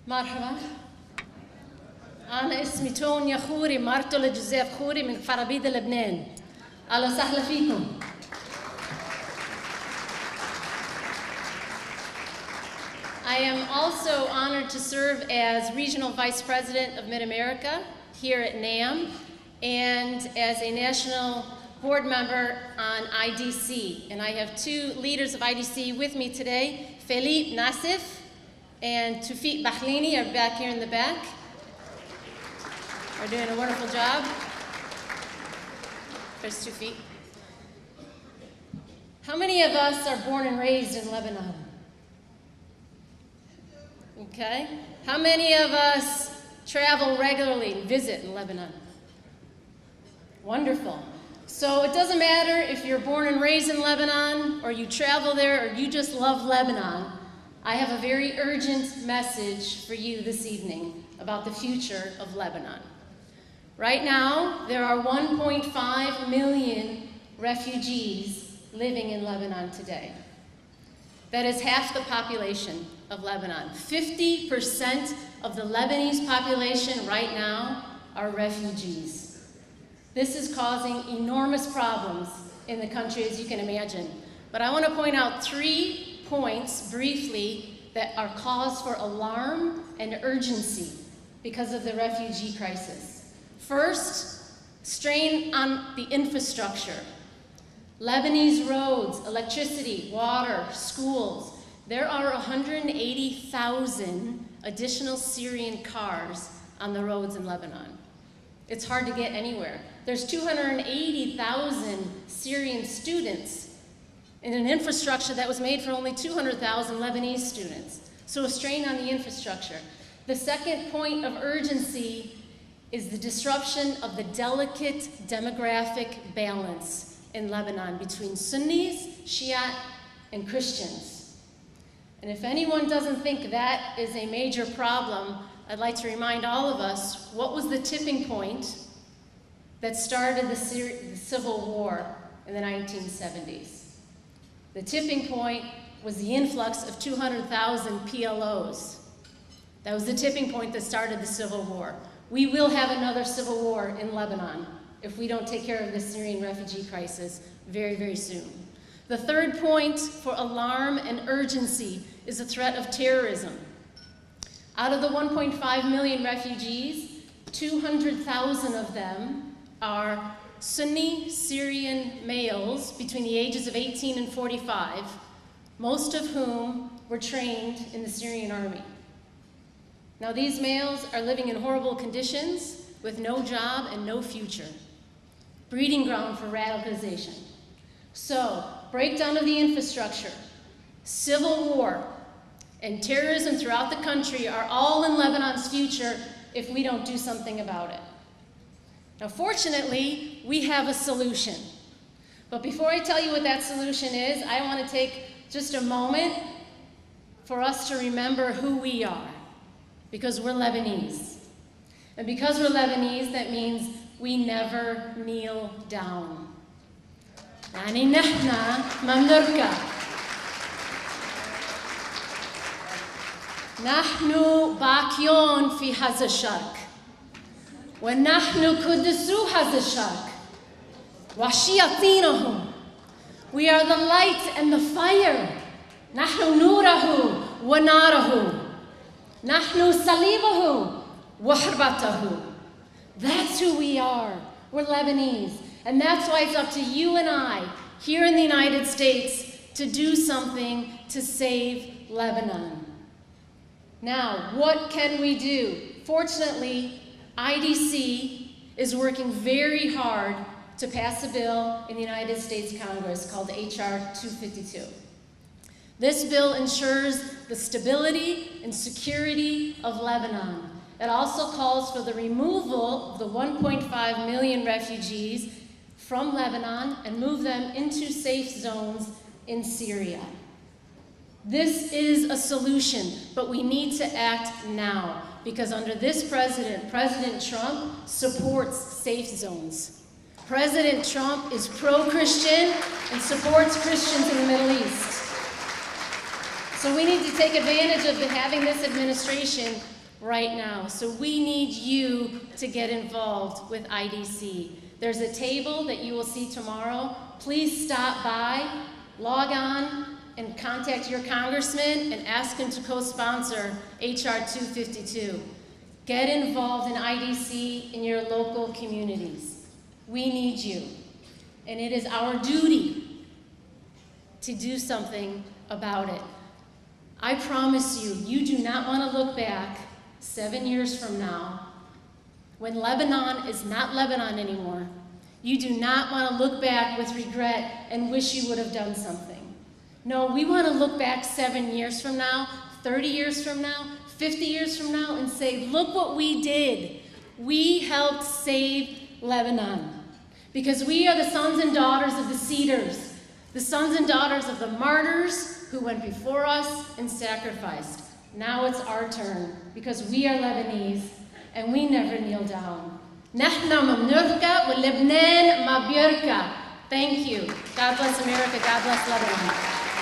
مرحبا. أنا اسمي تونيا خوري، مرته لجوزيف خوري من كفر عبيدة لبنان. أهلا وسهلا فيكم. I am also honored to serve as Regional Vice President of Mid-America here at NAM and as a National Board Member on IDC. And I have two leaders of IDC with me today, Philippe Nassif and Tufik Bakhlini are back here in the back. Are doing a wonderful job. There's Tufik. How many of us are born and raised in Lebanon? Okay. How many of us travel regularly and visit in Lebanon? Wonderful. So it doesn't matter if you're born and raised in Lebanon, or you travel there, or you just love Lebanon. I have a very urgent message for you this evening about the future of Lebanon. Right now, there are 1.5 million refugees living in Lebanon today. That is half the population of Lebanon. 50% of the Lebanese population right now are refugees. This is causing enormous problems in the country, as you can imagine. But I want to point out 3 points briefly that are cause for alarm and urgency because of the refugee crisis. First, strain on the infrastructure. Lebanese roads, electricity, water, schools. There are 180,000 additional Syrian cars on the roads in Lebanon. It's hard to get anywhere. There's 280,000 Syrian students in an infrastructure that was made for only 200,000 Lebanese students. So a strain on the infrastructure. The second point of urgency is the disruption of the delicate demographic balance in Lebanon between Sunnis, Shia, and Christians. And if anyone doesn't think that is a major problem, I'd like to remind all of us what was the tipping point that started the Civil War in the 1970s. The tipping point was the influx of 200,000 PLOs. That was the tipping point that started the Civil War. We will have another civil war in Lebanon if we don't take care of the Syrian refugee crisis very, very soon. The third point for alarm and urgency is the threat of terrorism. Out of the 1.5 million refugees, 200,000 of them are Sunni Syrian males between the ages of 18 and 45, most of whom were trained in the Syrian army. Now these males are living in horrible conditions with no job and no future. Breeding ground for radicalization. So, breakdown of the infrastructure, civil war, and terrorism throughout the country are all in Lebanon's future if we don't do something about it. Now, fortunately, we have a solution. But before I tell you what that solution is, I want to take just a moment for us to remember who we are, because we're Lebanese. And because we're Lebanese, that means we never kneel down. يعني نحن ما بنركع. نحن باكيون في هذا الشرق. ونحن قدسو هذا الشرق. وشياطينهم. We are the light and the fire. نحن نوره وناره. نحن صليبه وحربته. That's who we are. We're Lebanese. And that's why it's up to you and I, here in the United States, to do something to save Lebanon. Now, what can we do? Fortunately, IDC is working very hard to pass a bill in the United States Congress called HR 252. This bill ensures the stability and security of Lebanon. It also calls for the removal of the 1.5 million refugees from Lebanon and move them into safe zones in Syria. This is a solution, but we need to act now because under this president, President Trump supports safe zones. President Trump is pro-Christian and supports Christians in the Middle East. So we need to take advantage of having this administration right now. So we need you to get involved with IDC. There's a table that you will see tomorrow. Please stop by, log on, and contact your congressman and ask him to co-sponsor HR 252. Get involved in IDC in your local communities. We need you. And it is our duty to do something about it. I promise you, you do not want to look back 7 years from now, when Lebanon is not Lebanon anymore. You do not want to look back with regret and wish you would have done something. No, we want to look back 7 years from now, 30 years from now, 50 years from now, and say, look what we did. We helped save Lebanon. Because we are the sons and daughters of the Cedars, the sons and daughters of the martyrs who went before us and sacrificed. Now it's our turn, because we are Lebanese, and we never kneel down. نحن ما بنركع ولبنان ما بيركع. Thank you. God bless America. God bless Lebanon.